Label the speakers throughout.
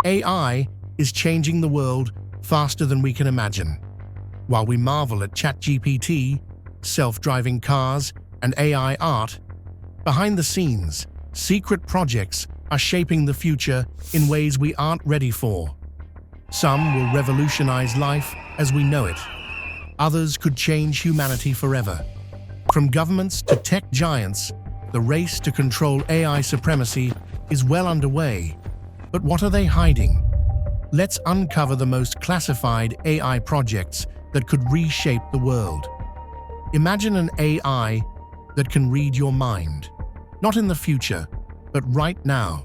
Speaker 1: AI is changing the world faster than we can imagine. While we marvel at ChatGPT, self-driving cars, and AI art, behind the scenes, secret projects are shaping the future in ways we aren't ready for. Some will revolutionize life as we know it. Others could change humanity forever. From governments to tech giants, the race to control AI supremacy is well underway. But what are they hiding? Let's uncover the most classified AI projects that could reshape the world. Imagine an AI that can read your mind. Not in the future, but right now.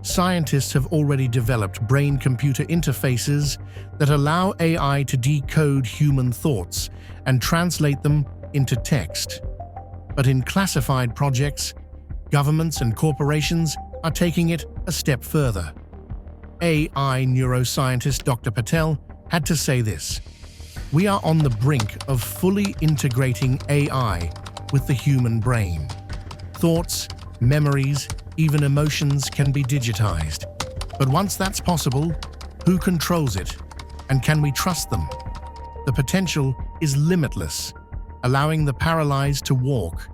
Speaker 1: Scientists have already developed brain-computer interfaces that allow AI to decode human thoughts and translate them into text. But in classified projects, governments and corporations are taking it a step further. AI neuroscientist Dr. Patel had to say this: "We are on the brink of fully integrating AI with the human brain. Thoughts, memories, even emotions can be digitized. But once that's possible, who controls it? And can we trust them?" The potential is limitless, allowing the paralyzed to walk,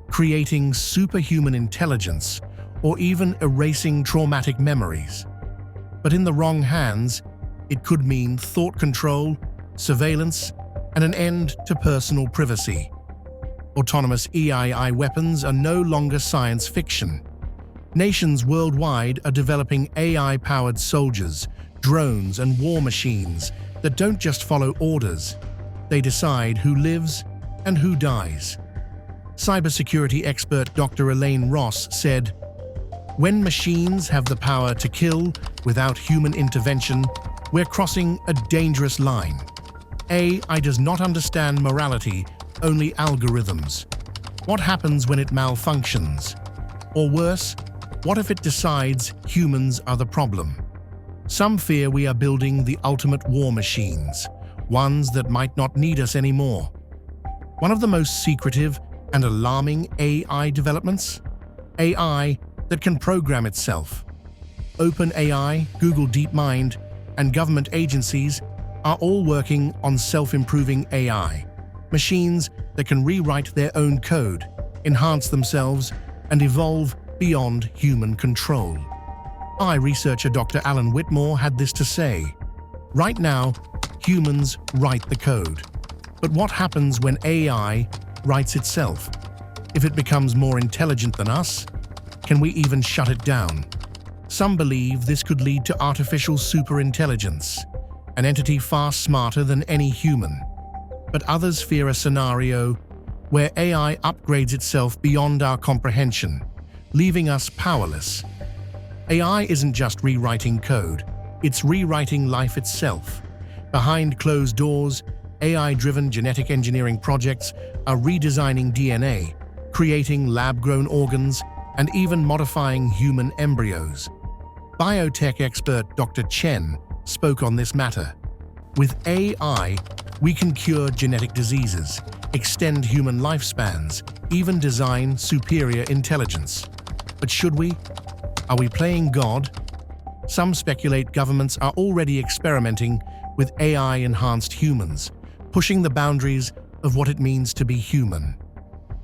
Speaker 1: creating superhuman intelligence, or even erasing traumatic memories. But in the wrong hands, it could mean thought control, surveillance, and an end to personal privacy. Autonomous AI weapons are no longer science fiction. Nations worldwide are developing AI-powered soldiers, drones, and war machines that don't just follow orders. They decide who lives and who dies. Cybersecurity expert Dr. Elaine Ross said, "When machines have the power to kill without human intervention, we're crossing a dangerous line. AI does not understand morality, only algorithms. What happens when it malfunctions? Or worse, what if it decides humans are the problem?" Some fear we are building the ultimate war machines, ones that might not need us anymore. One of the most secretive and alarming AI developments? AI that can program itself. OpenAI, Google DeepMind, and government agencies are all working on self-improving AI, machines that can rewrite their own code, enhance themselves, and evolve beyond human control. AI researcher Dr. Alan Whitmore had this to say: "Right now, humans write the code. But what happens when AI writes itself? If it becomes more intelligent than us, can we even shut it down?" Some believe this could lead to artificial superintelligence, an entity far smarter than any human. But others fear a scenario where AI upgrades itself beyond our comprehension, leaving us powerless. AI isn't just rewriting code, it's rewriting life itself. Behind closed doors, AI-driven genetic engineering projects are redesigning DNA, creating lab-grown organs, and even modifying human embryos. Biotech expert Dr. Chen spoke on this matter. "With AI, we can cure genetic diseases, extend human lifespans, even design superior intelligence. But should we? Are we playing God?" Some speculate governments are already experimenting with AI-enhanced humans, pushing the boundaries of what it means to be human.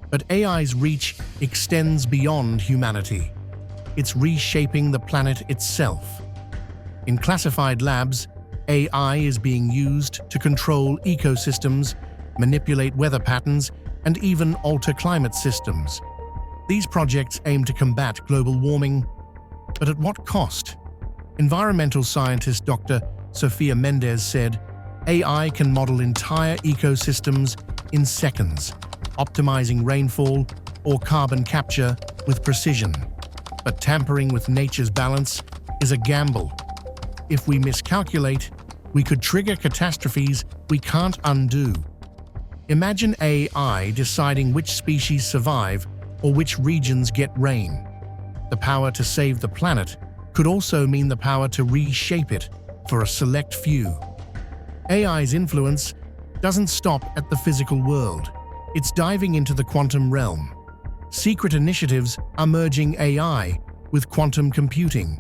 Speaker 1: But AI's reach extends beyond humanity. It's reshaping the planet itself. In classified labs, AI is being used to control ecosystems, manipulate weather patterns, and even alter climate systems. These projects aim to combat global warming, but at what cost? Environmental scientist Dr. Sofia Mendez said, "AI can model entire ecosystems in seconds, optimizing rainfall or carbon capture with precision. But tampering with nature's balance is a gamble. If we miscalculate, we could trigger catastrophes we can't undo." Imagine AI deciding which species survive or which regions get rain. The power to save the planet could also mean the power to reshape it for a select few. AI's influence doesn't stop at the physical world. It's diving into the quantum realm. Secret initiatives are merging AI with quantum computing.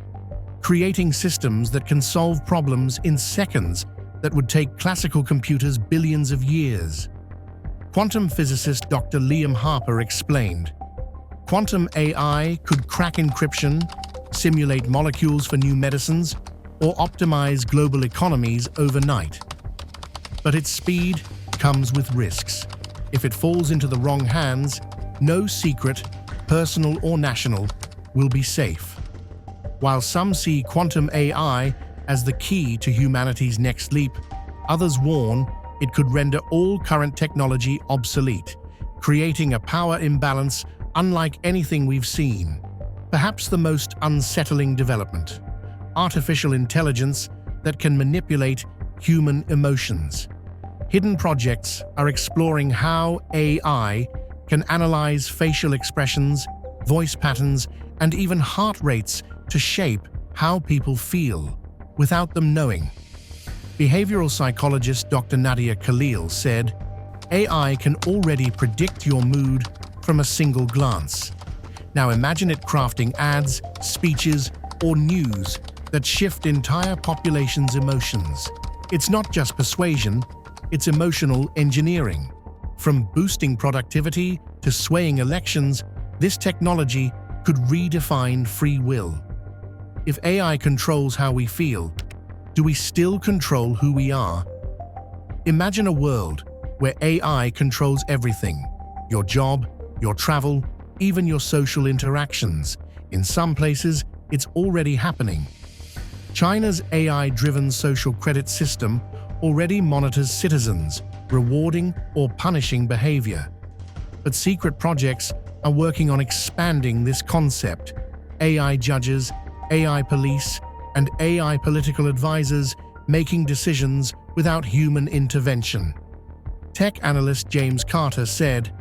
Speaker 1: creating systems that can solve problems in seconds that would take classical computers billions of years. Quantum physicist Dr. Liam Harper explained, "Quantum AI could crack encryption, simulate molecules for new medicines, or optimize global economies overnight. But its speed comes with risks. If it falls into the wrong hands, no secret, personal or national, will be safe." While some see quantum AI as the key to humanity's next leap, others warn it could render all current technology obsolete, creating a power imbalance unlike anything we've seen. Perhaps the most unsettling development: artificial intelligence that can manipulate human emotions. Hidden projects are exploring how AI can analyze facial expressions, voice patterns, and even heart rates to shape how people feel, without them knowing. Behavioral psychologist Dr. Nadia Khalil said, "AI can already predict your mood from a single glance. Now imagine it crafting ads, speeches, or news that shift entire populations' emotions. It's not just persuasion, it's emotional engineering. From boosting productivity to swaying elections, this technology could redefine free will. If AI controls how we feel, do we still control who we are? Imagine a world where AI controls everything: your job, your travel, even your social interactions. In some places, it's already happening. China's AI-driven social credit system already monitors citizens, rewarding or punishing behavior. But secret projects are working on expanding this concept. AI judges, AI police, and AI political advisors making decisions without human intervention. Tech analyst James Carter said,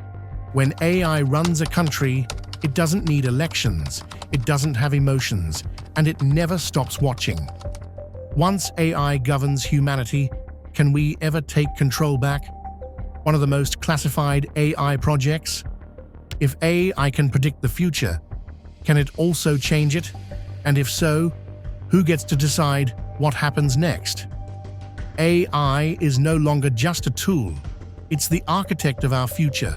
Speaker 1: "When AI runs a country, it doesn't need elections, it doesn't have emotions, and it never stops watching." Once AI governs humanity, can we ever take control back? One of the most classified AI projects? If AI can predict the future, can it also change it? And if so, who gets to decide what happens next? AI is no longer just a tool, it's the architect of our future.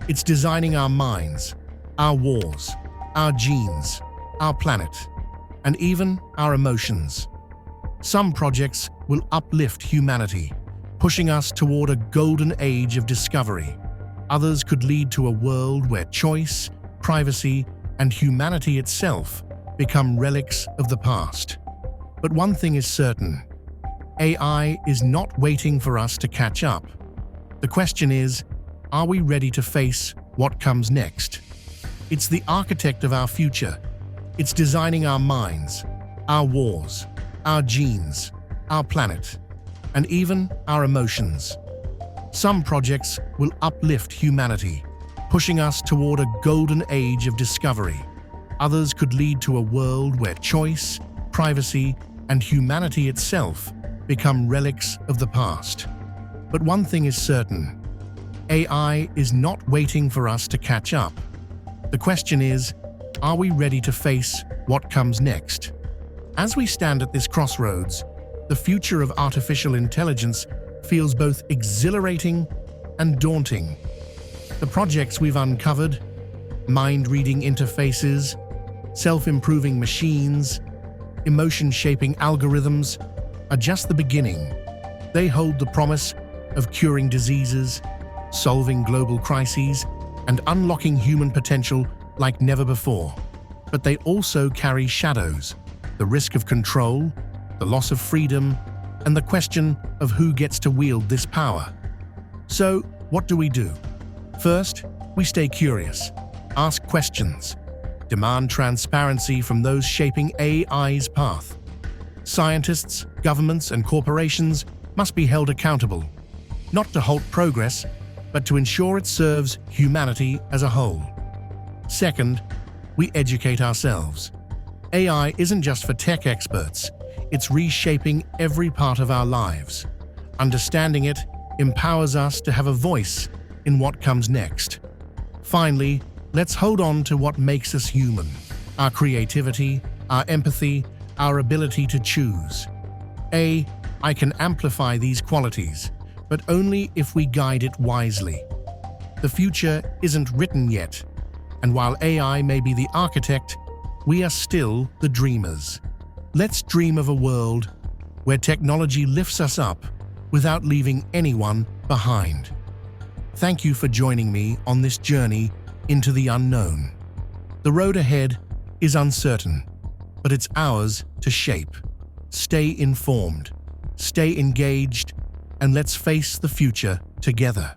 Speaker 1: It's designing our minds, our wars, our genes, our planet, and even our emotions. Some projects will uplift humanity, pushing us toward a golden age of discovery. Others could lead to a world where choice, privacy, and humanity itself become relics of the past. But one thing is certain: AI is not waiting for us to catch up. The question is, are we ready to face what comes next? It's the architect of our future. It's designing our minds, our wars, our genes, our planet, and even our emotions. Some projects will uplift humanity, pushing us toward a golden age of discovery. Others could lead to a world where choice, privacy, and humanity itself become relics of the past. But one thing is certain: AI is not waiting for us to catch up. The question is, are we ready to face what comes next? As we stand at this crossroads, the future of artificial intelligence feels both exhilarating and daunting. The projects we've uncovered, mind-reading interfaces, self-improving machines, emotion-shaping algorithms, are just the beginning. They hold the promise of curing diseases, solving global crises, and unlocking human potential like never before. But they also carry shadows: the risk of control, the loss of freedom, and the question of who gets to wield this power. So, what do we do? First, we stay curious, ask questions, demand transparency from those shaping AI's path. Scientists, governments, and corporations must be held accountable, not to halt progress, but to ensure it serves humanity as a whole. Second, we educate ourselves. AI isn't just for tech experts, it's reshaping every part of our lives. Understanding it empowers us to have a voice in what comes next. Finally, let's hold on to what makes us human: our creativity, our empathy, our ability to choose. AI can amplify these qualities, but only if we guide it wisely. The future isn't written yet, and while AI may be the architect, we are still the dreamers. Let's dream of a world where technology lifts us up without leaving anyone behind. Thank you for joining me on this journey into the unknown. The road ahead is uncertain, but it's ours to shape. Stay informed, stay engaged, and let's face the future together.